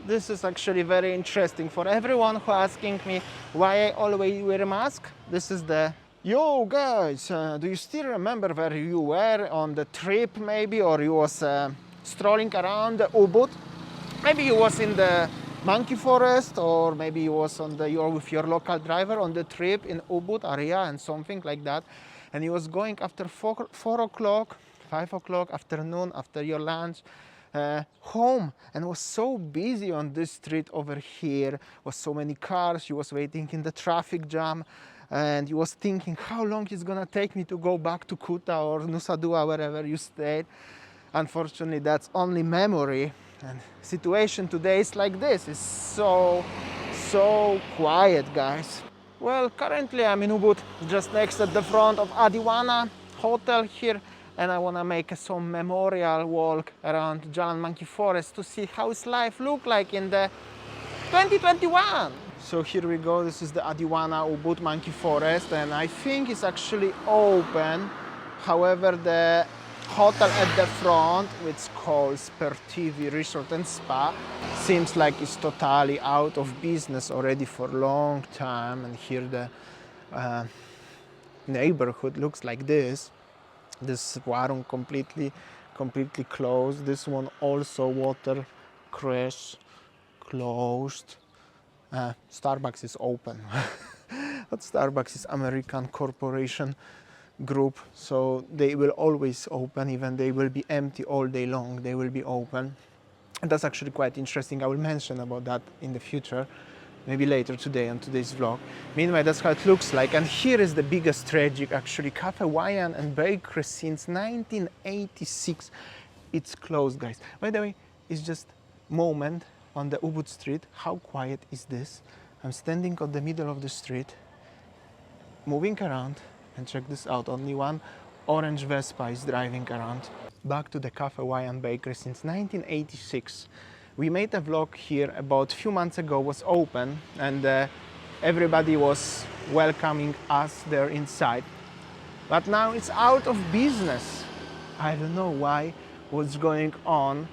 This is actually very interesting for everyone who asking me why I always wear a mask. This is the... Yo guys, do you still remember where you were on the trip maybe, or you was strolling around Ubud? Maybe you was in the monkey forest, or maybe you was on the, you're with your local driver on the trip in Ubud area and something like that. And you was going after 4 o'clock, 5 o'clock afternoon, after your lunch, home, and was so busy on this street over here, was so many cars, you was waiting in the traffic jam, and you was thinking how long it's gonna take me to go back to Kuta or Nusa Dua, wherever you stayed. Unfortunately, that's only memory, and situation today is like this. It's so quiet, guys. Well, currently I'm in Ubud, just next at the front of Adiwana Hotel here, and I want to make some memorial walk around Jalan Monkey Forest to see how his life looked like in the 2021. So here we go, this is the Adiwana Ubud Monkey Forest, and I think it's actually open. However, the hotel at the front, which is called Sportivi Resort and Spa, seems like it's totally out of business already for a long time. And here the neighborhood looks like this. This Warung completely closed. This one also water crash, closed. Starbucks is open. But Starbucks is American corporation group, so they will always open, even they will be empty all day long, they will be open. And that's actually quite interesting. I will mention about that in the future, maybe later today on today's vlog. Meanwhile, that's how it looks like. And here is the biggest tragic, actually. Cafe Hawaiian and Bakery since 1986. It's closed, guys. By the way, it's just moment on the Ubud street. How quiet is this? I'm standing on the middle of the street, moving around, and check this out. Only one orange Vespa is driving around. Back to the Cafe Hawaiian Bakery since 1986. We made a vlog here about a few months ago, was open, and everybody was welcoming us there inside. But now it's out of business. I don't know why, what's going on.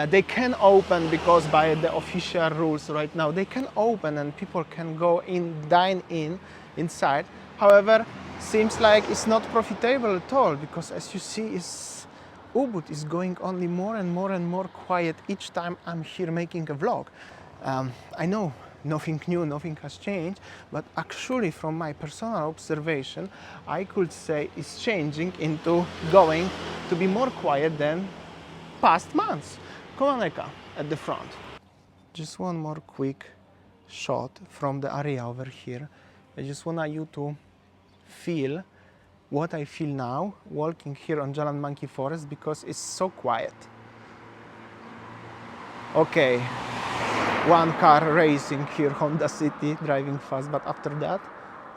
They can open because by the official rules right now, they can open and people can go in, dine in inside. However, seems like it's not profitable at all, because as you see, Ubud is going only more and more quiet each time I'm here making a vlog. I know nothing new, nothing has changed, but actually from my personal observation, I could say it's changing into going to be more quiet than past months. Come on, Eka, at the front. Just one more quick shot from the area over here. I just want you to feel what I feel now walking here on Jalan Monkey Forest, because it's so quiet. Okay, one car racing here, Honda City, driving fast, but after that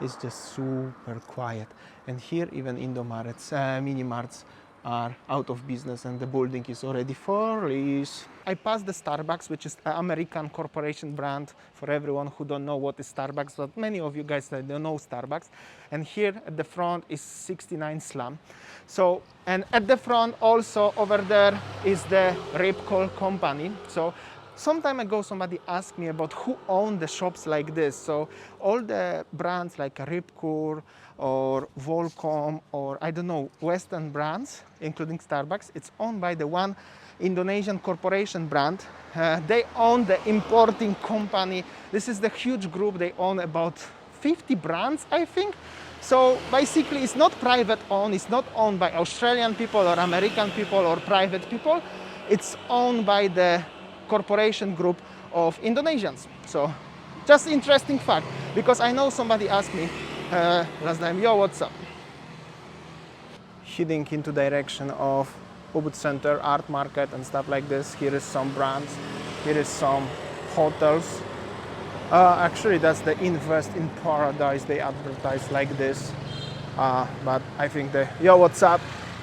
it's just super quiet. And here even Indomarets, mini marts are out of business and the building is already for lease. I passed the Starbucks, which is an American corporation brand, for everyone who don't know what is Starbucks, but many of you guys that don't know Starbucks. And here at the front is 69 Slum. So, and at the front also over there is the Ripple company. So some time ago somebody asked me about who owned the shops like this. So all the brands like Ripple or Volcom, or I don't know, Western brands, including Starbucks, it's owned by the one Indonesian corporation brand. They own the importing company. This is the huge group. They own about 50 brands, I think. So basically it's not private owned. It's not owned by Australian people or American people or private people. It's owned by the corporation group of Indonesians. So just interesting fact, because I know somebody asked me last time, yo, what's up? Heading into direction of Ubud Center, art market and stuff like this. Here is some brands, here is some hotels. Actually that's the Invest in Paradise, they advertise like this. But I think yo, what's up?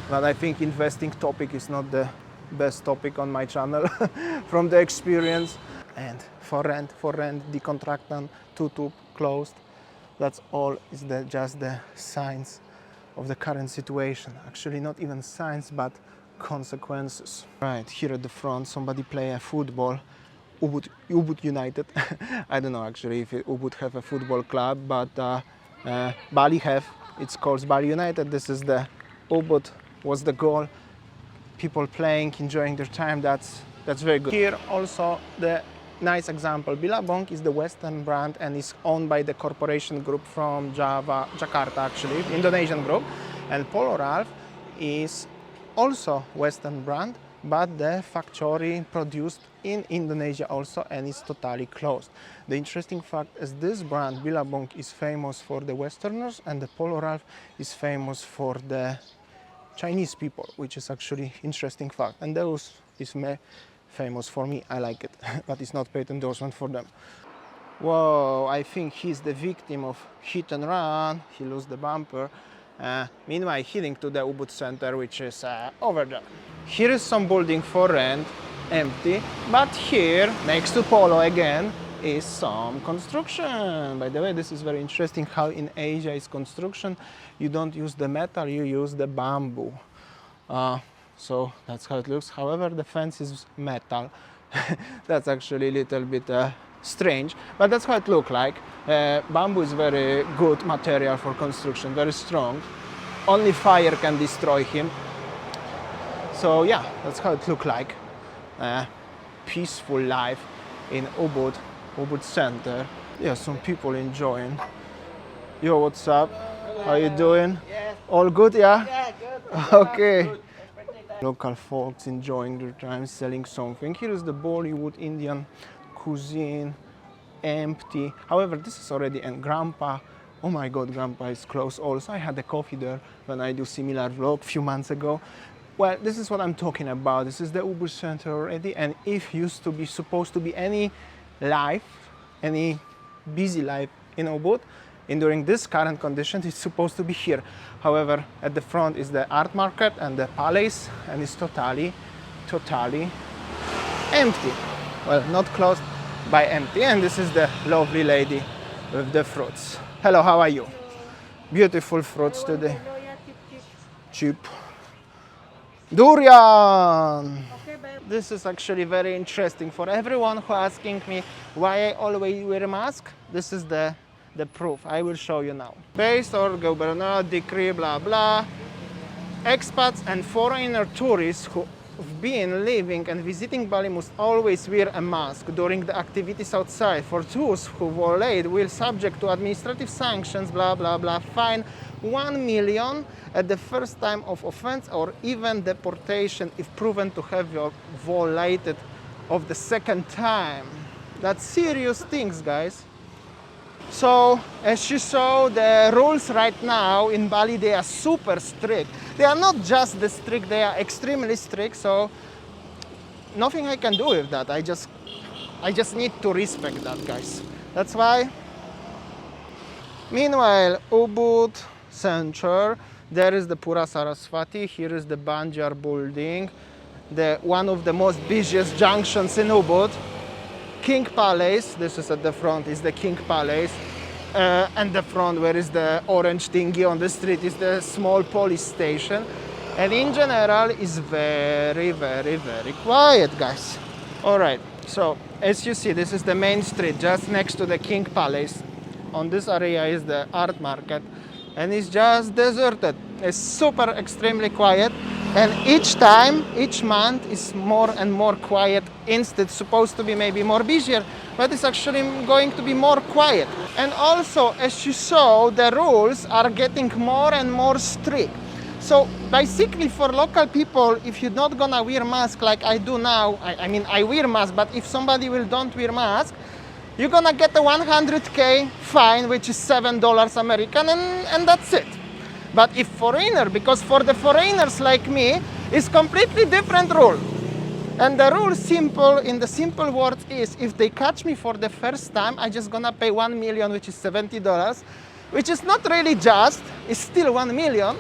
But I think investing topic is not the best topic on my channel from the experience. And for rent, the contractant, tutup, closed. That's all is just the signs of the current situation. Actually not even signs, but consequences. Right, here at the front somebody play a football. Ubud United. I don't know actually if Ubud have a football club, but Bali have. It's called Bali United. This is the Ubud was the goal. People playing, enjoying their time. That's very good. Here also the nice example. Billabong is the Western brand and is owned by the corporation group from Java, Jakarta actually, Indonesian group. And Polo Ralph is also Western brand, but the factory produced in Indonesia also and is totally closed. The interesting fact is this brand Billabong is famous for the Westerners and the Polo Ralph is famous for the Chinese people, which is actually interesting fact. And those is famous for me. I like it, but it's not paid endorsement for them. Whoa, I think he's the victim of hit and run. He lost the bumper. Meanwhile, heading to the Ubud Center, which is over there. Here is some building for rent, empty, but here, next to Polo again, is some construction. By the way, this is very interesting how in Asia is construction. You don't use the metal, you use the bamboo. So that's how it looks. However, the fence is metal. That's actually a little bit strange, but that's how it looks like. Bamboo is very good material for construction, very strong. Only fire can destroy him. So yeah, that's how it looks like. Peaceful life in Ubud Center. Yeah, some people enjoying. Yo, what's up? How you doing? Yes. All good, yeah? Yeah, good. Okay. Local folks enjoying their time, selling something. Here is the Bollywood Indian cuisine, empty. However, this is already in Grandpa. Oh my God, Grandpa is closed also. I had a coffee there when I do similar vlog a few months ago. Well, this is what I'm talking about. This is the Ubud Center already, and if used to be supposed to be any life, any busy life in Ubud, and during this current conditions, it's supposed to be here. However, at the front is the art market and the palace, and it's totally empty. Well, not closed, by empty. And this is the lovely lady with the fruits. Hello, how are you? Beautiful fruits today. Cheap. Durian! This is actually very interesting for everyone who asking me why I always wear a mask. This is the proof. I will show you now. Based on governor decree, blah blah. Expats and foreigner tourists who have been living and visiting Bali must always wear a mask during the activities outside. For those who violate will subject to administrative sanctions, blah blah blah, fine 1 million at the first time of offense or even deportation if proven to have violated of the second time. That's serious things, guys. So, as you saw, the rules right now in Bali, they are super strict. They are not just the strict, they are extremely strict, so nothing I can do with that. I just need to respect that, guys. That's why. Meanwhile, Ubud Center, there is the Pura Saraswati, here is the Banjar building, one of the most busiest junctions in Ubud. King Palace, this is at the front, is the King Palace. And the front, where is the orange thingy on the street, is the small police station. And in general, is very quiet, guys. All right, so as you see, this is the main street, just next to the King Palace. On this area is the art market, and it's just deserted. It's super extremely quiet. And each month is more and more quiet. Instead, supposed to be maybe more busier, but it's actually going to be more quiet. And also, as you saw, the rules are getting more and more strict. So basically for local people, if you're not gonna wear mask like I do now, I mean, I wear mask, but if somebody don't wear mask, you're gonna get a 100K fine, which is $7 American, and that's it. But if foreigner, because for the foreigners like me, it's completely different rule. And the rule simple, in the simple words is, if they catch me for the first time, I just gonna pay 1 million, which is $70, which is not really just, it's still 1 million.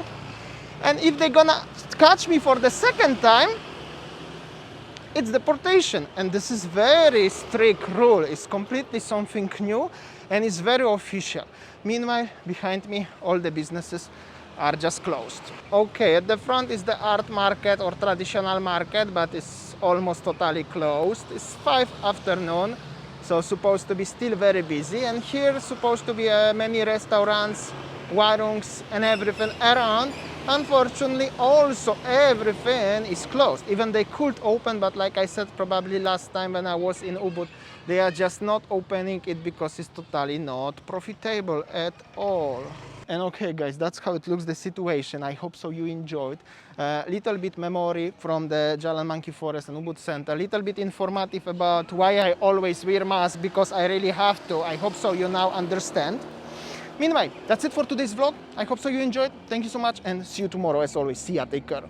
And if they're gonna catch me for the second time, it's deportation. And this is very strict rule. It's completely something new and it's very official. Meanwhile, behind me, all the businesses are just closed. Okay, at the front is the art market or traditional market, but it's almost totally closed. It's 5 afternoon, so supposed to be still very busy. And here supposed to be many restaurants, warungs and everything around. Unfortunately, also everything is closed. Even they could open, but like I said probably last time when I was in Ubud, they are just not opening it because it's totally not profitable at all. And okay guys, that's how it looks, the situation. I hope so you enjoyed. Little bit memory from the Jalan Monkey Forest and Ubud Center. Little bit informative about why I always wear mask, because I really have to. I hope so you now understand. Meanwhile, that's it for today's vlog. I hope so you enjoyed. Thank you so much and see you tomorrow as always. See ya, take care.